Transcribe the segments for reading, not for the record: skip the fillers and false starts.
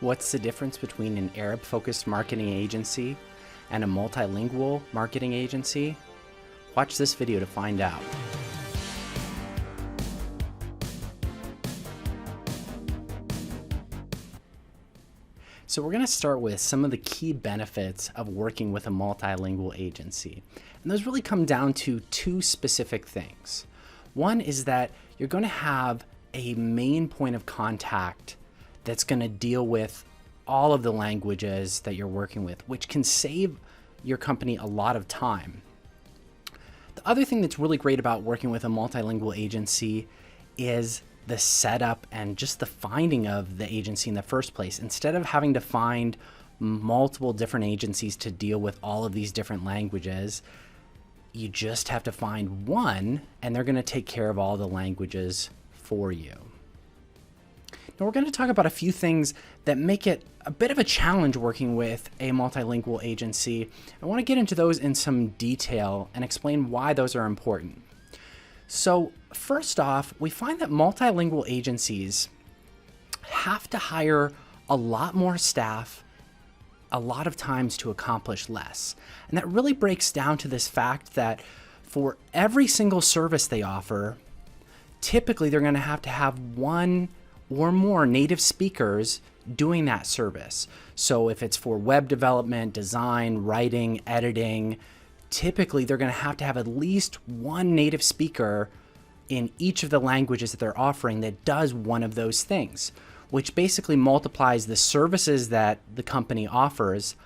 What's the difference between an Arab-focused marketing agency and a multilingual marketing agency? Watch this video to find out. So we're going to start with some of the key benefits of working with a multilingual agency. And those really come down to two specific things. One is that you're going to have a main point of contact that's going to deal with all of the languages that you're working with, which can save your company a lot of time. The other thing that's really great about working with a multilingual agency is the setup and just the finding of the agency in the first place. Instead of having to find multiple different agencies to deal with all of these different languages, you just have to find one and they're going to take care of all the languages for you. Now we're going to talk about a few things that make it a bit of a challenge working with a multilingual agency. I want to get into those in some detail and explain why those are important. So first off, we find that multilingual agencies have to hire a lot more staff a lot of times to accomplish less. And that really breaks down to this fact that for every single service they offer, typically they're going to have one or more native speakers doing that service. So if it's for web development, design, writing, editing, typically they're going to have at least one native speaker in each of the languages that they're offering that does one of those things, which basically multiplies the services that the company offers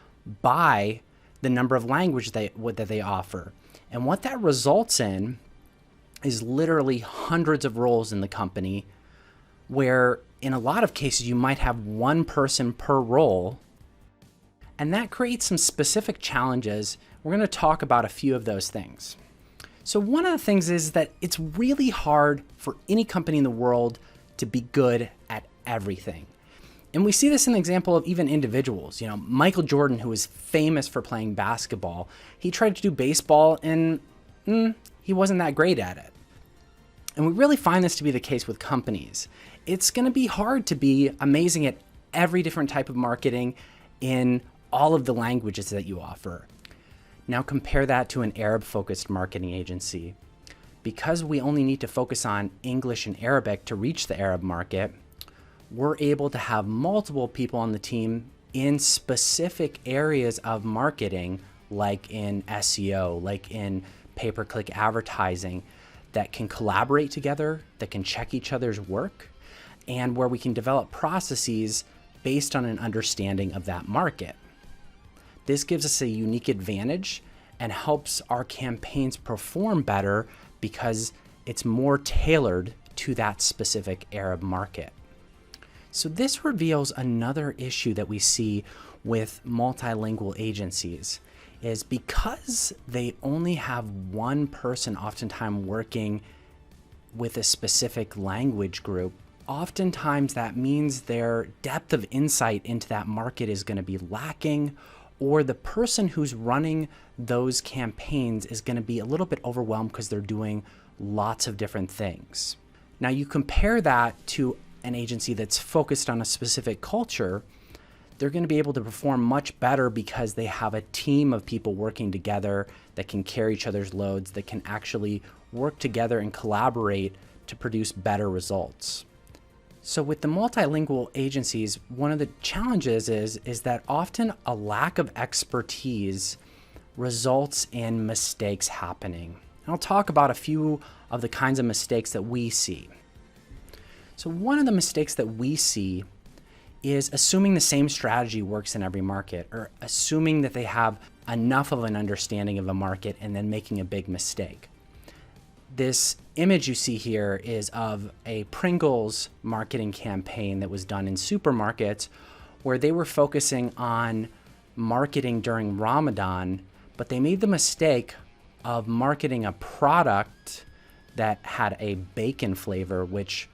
by the number of languages that they offer. And what that results in is literally hundreds of roles in the company, where in a lot of cases you might have one person per role, and that creates some specific challenges. We're going to talk about a few of those things. So one of the things is that it's really hard for any company in the world to be good at everything. And we see this in the example of even individuals. You know, Michael Jordan, who is famous for playing basketball, he tried to do baseball and he wasn't that great at it. And we really find this to be the case with companies. It's going to be hard to be amazing at every different type of marketing in all of the languages that you offer. Now compare that to an Arab-focused marketing agency. Because we only need to focus on English and Arabic to reach the Arab market, we're able to have multiple people on the team in specific areas of marketing, like in SEO, like in pay-per-click advertising, that can collaborate together, that can check each other's work, and where we can develop processes based on an understanding of that market. This gives us a unique advantage and helps our campaigns perform better because it's more tailored to that specific Arab market. So this reveals another issue that we see with multilingual agencies, is because they only have one person oftentimes working with a specific language group, oftentimes that means their depth of insight into that market is going to be lacking, or the person who's running those campaigns is going to be a little bit overwhelmed because they're doing lots of different things. Now you compare that to an agency that's focused on a specific culture, they're going to be able to perform much better because they have a team of people working together that can carry each other's loads, that can actually work together and collaborate to produce better results. So with the multilingual agencies, one of the challenges is that often a lack of expertise results in mistakes happening. And I'll talk about a few of the kinds of mistakes that we see. So one of the mistakes that we see is assuming the same strategy works in every market, or assuming that they have enough of an understanding of a market and then making a big mistake. This image you see here is of a Pringles marketing campaign that was done in supermarkets, where they were focusing on marketing during Ramadan, but they made the mistake of marketing a product that had a bacon flavor, which,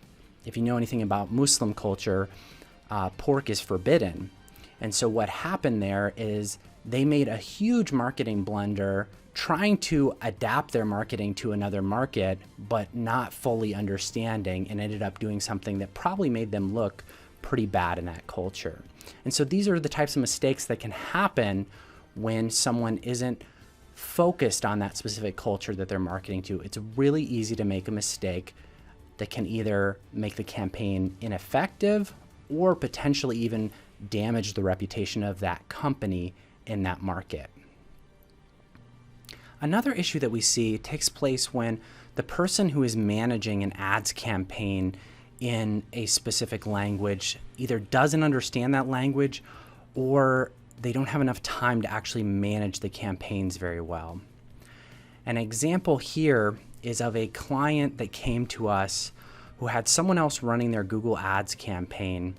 if you know anything about Muslim culture, pork is forbidden. And so what happened there is they made a huge marketing blunder trying to adapt their marketing to another market, but not fully understanding, and ended up doing something that probably made them look pretty bad in that culture. And so these are the types of mistakes that can happen when someone isn't focused on that specific culture that they're marketing to. It's really easy to make a mistake that can either make the campaign ineffective or potentially even damage the reputation of that company in that market. Another issue that we see takes place when the person who is managing an ads campaign in a specific language either doesn't understand that language or they don't have enough time to actually manage the campaigns very well. An example here is of a client that came to us who had someone else running their Google Ads campaign.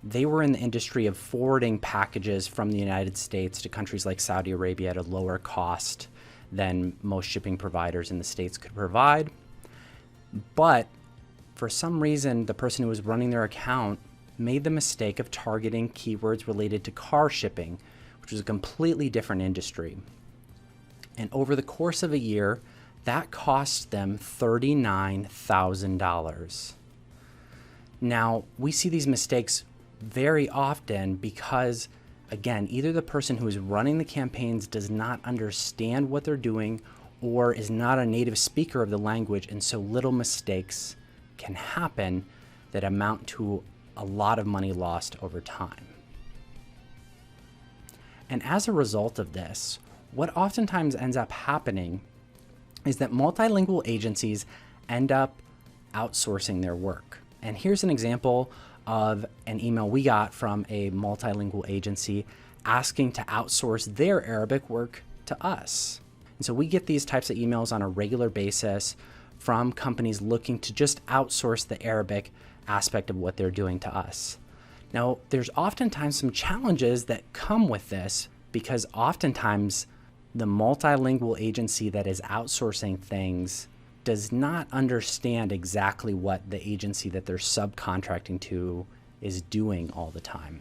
They were in the industry of forwarding packages from the United States to countries like Saudi Arabia at a lower cost than most shipping providers in the States could provide. But for some reason, the person who was running their account made the mistake of targeting keywords related to car shipping, which was a completely different industry. And over the course of a year, that cost them $39,000. Now, we see these mistakes very often because, again, either the person who is running the campaigns does not understand what they're doing or is not a native speaker of the language, and so little mistakes can happen that amount to a lot of money lost over time. And as a result of this, what oftentimes ends up happening is that multilingual agencies end up outsourcing their work. And here's an example of an email we got from a multilingual agency asking to outsource their Arabic work to us. And so we get these types of emails on a regular basis from companies looking to just outsource the Arabic aspect of what they're doing to us. Now, there's oftentimes some challenges that come with this because oftentimes the multilingual agency that is outsourcing things does not understand exactly what the agency that they're subcontracting to is doing all the time.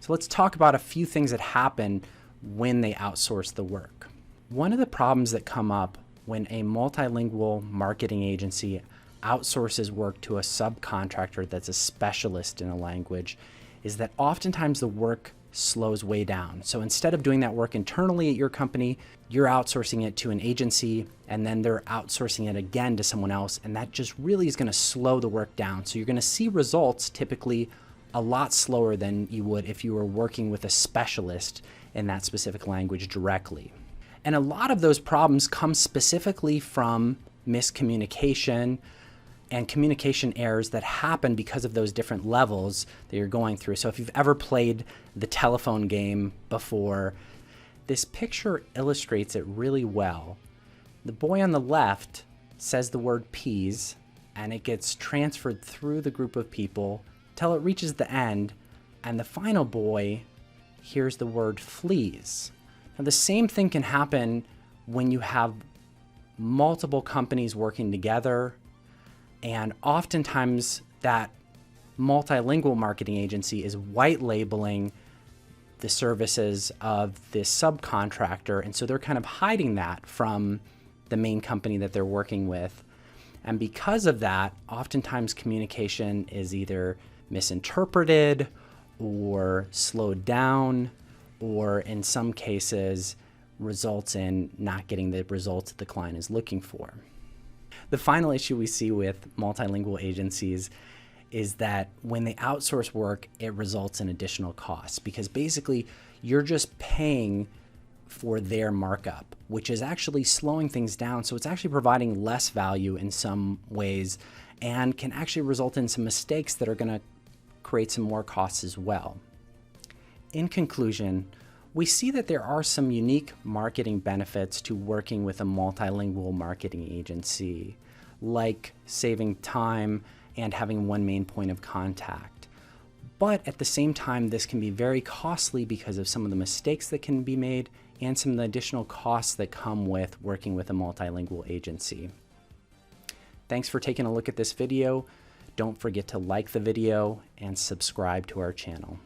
So let's talk about a few things that happen when they outsource the work. One of the problems that come up when a multilingual marketing agency outsources work to a subcontractor that's a specialist in a language is that oftentimes the work slows way down. So instead of doing that work internally at your company, you're outsourcing it to an agency and then they're outsourcing it again to someone else. And that just really is going to slow the work down. So you're going to see results typically a lot slower than you would if you were working with a specialist in that specific language directly. And a lot of those problems come specifically from miscommunication and communication errors that happen because of those different levels that you're going through. So if you've ever played the telephone game before, this picture illustrates it really well. The boy on the left says the word peas, and it gets transferred through the group of people till it reaches the end, and the final boy hears the word fleas. Now, the same thing can happen when you have multiple companies working together, and oftentimes that multilingual marketing agency is white labeling the services of this subcontractor, and so they're kind of hiding that from the main company that they're working with. And because of that, oftentimes communication is either misinterpreted or slowed down, or in some cases results in not getting the results that the client is looking for. The final issue we see with multilingual agencies is that when they outsource work, it results in additional costs because basically you're just paying for their markup, which is actually slowing things down. So it's actually providing less value in some ways and can actually result in some mistakes that are going to create some more costs as well. In conclusion, we see that there are some unique marketing benefits to working with a multilingual marketing agency, like saving time and having one main point of contact. But at the same time, this can be very costly because of some of the mistakes that can be made and some of the additional costs that come with working with a multilingual agency. Thanks for taking a look at this video. Don't forget to like the video and subscribe to our channel.